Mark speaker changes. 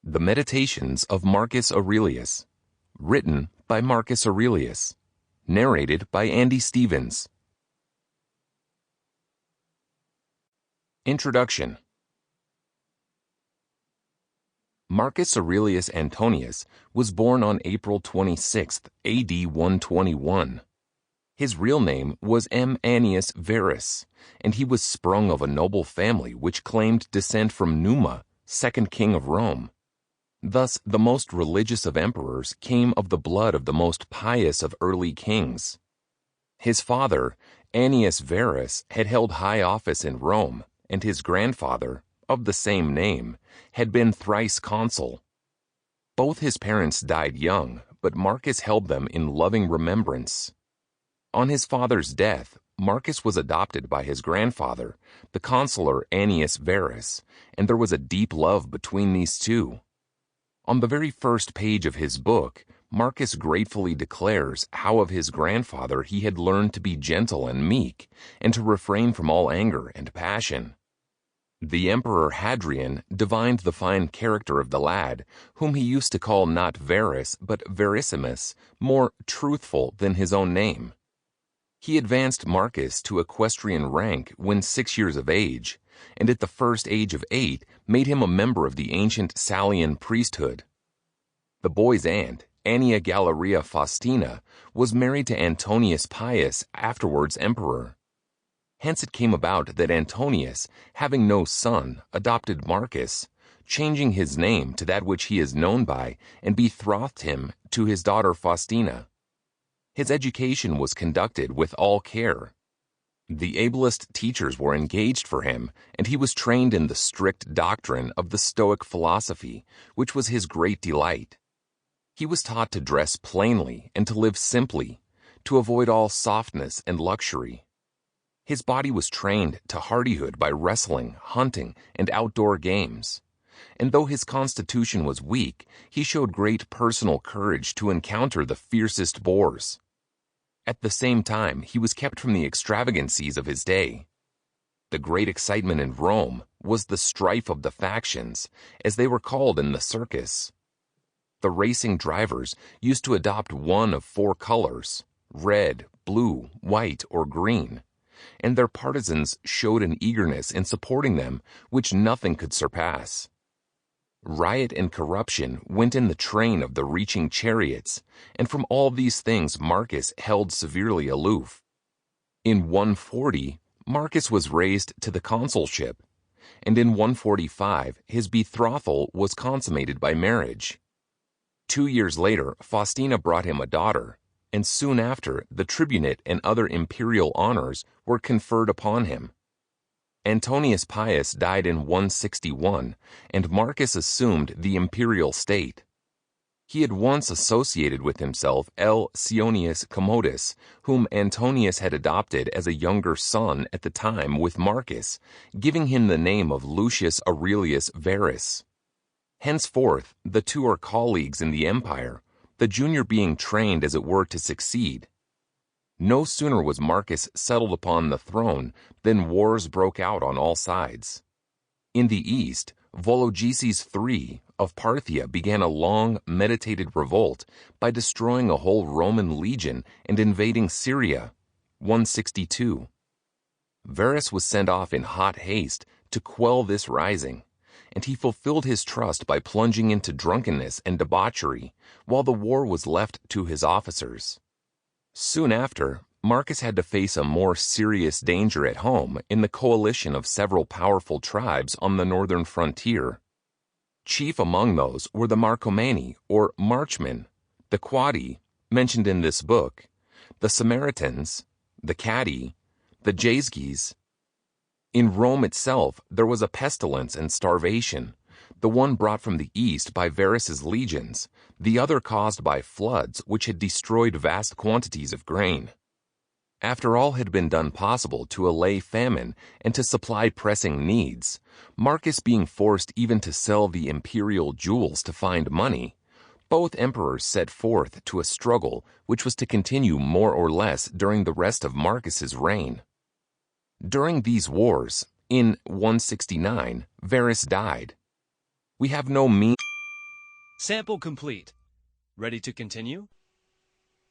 Speaker 1: The Meditations of Marcus Aurelius, written by Marcus Aurelius, narrated by Andy Stevens. Introduction. Marcus Aurelius Antonius was born on April 26, AD 121. His real name was M. Annius Verus, and he was sprung of a noble family which claimed descent from Numa, second king of Rome. Thus, the most religious of emperors came of the blood of the most pious of early kings. His father, Annius Verus, had held high office in Rome, and his grandfather, of the same name, had been thrice consul. Both his parents died young, but Marcus held them in loving remembrance. On his father's death, Marcus was adopted by his grandfather, the consular Annius Verus, and there was a deep love between these two. On the very first page of his book, Marcus gratefully declares how of his grandfather he had learned to be gentle and meek, and to refrain from all anger and passion. The Emperor Hadrian divined the fine character of the lad, whom he used to call not Verus but Verissimus, more truthful than his own name. He advanced Marcus to equestrian rank when 6 years of age, and at the first age of 8 made him a member of the ancient Salian priesthood. The boy's aunt, Annia Galeria Faustina, was married to Antonius Pius, afterwards emperor. Hence it came about that Antonius, having no son, adopted Marcus, changing his name to that which he is known by, and betrothed him to his daughter Faustina. His education was conducted with all care. The ablest teachers were engaged for him, and he was trained in the strict doctrine of the Stoic philosophy, which was his great delight. He was taught to dress plainly and to live simply, to avoid all softness and luxury. His body was trained to hardihood by wrestling, hunting, and outdoor games. And though his constitution was weak, he showed great personal courage to encounter the fiercest boars. At the same time, he was kept from the extravagancies of his day. The great excitement in Rome was the strife of the factions, as they were called in the circus. The racing drivers used to adopt one of 4 colors, red, blue, white, or green, and their partisans showed an eagerness in supporting them which nothing could surpass. Riot and corruption went in the train of the reaching chariots, and from all these things Marcus held severely aloof. In 140, Marcus was raised to the consulship, and in 145 his betrothal was consummated by marriage. 2 years later, Faustina brought him a daughter, and soon after the tribunate and other imperial honors were conferred upon him. Antonius Pius died in 161, and Marcus assumed the imperial state. He had once associated with himself L. Sionius Commodus, whom Antonius had adopted as a younger son at the time with Marcus, giving him the name of Lucius Aurelius Verus. Henceforth, the two are colleagues in the empire, the junior being trained as it were to succeed. No sooner was Marcus settled upon the throne than wars broke out on all sides. In the east, Vologeses III of Parthia began a long, meditated revolt by destroying a whole Roman legion and invading Syria, 162. Verus was sent off in hot haste to quell this rising, and he fulfilled his trust by plunging into drunkenness and debauchery, while the war was left to his officers. Soon after, Marcus had to face a more serious danger at home in the coalition of several powerful tribes on the northern frontier. Chief among those were the Marcomanni, or Marchmen, the Quadi, mentioned in this book, the Samaritans, the Catti, the Jazyges. In Rome itself, there was a pestilence and starvation, the one brought from the east by Verus's legions, the other caused by floods which had destroyed vast quantities of grain. After all had been done possible to allay famine and to supply pressing needs, Marcus being forced even to sell the imperial jewels to find money, both emperors set forth to a struggle which was to continue more or less during the rest of Marcus's reign. During these wars, in 169, Verus died. We have no means
Speaker 2: Sample complete. Ready to continue?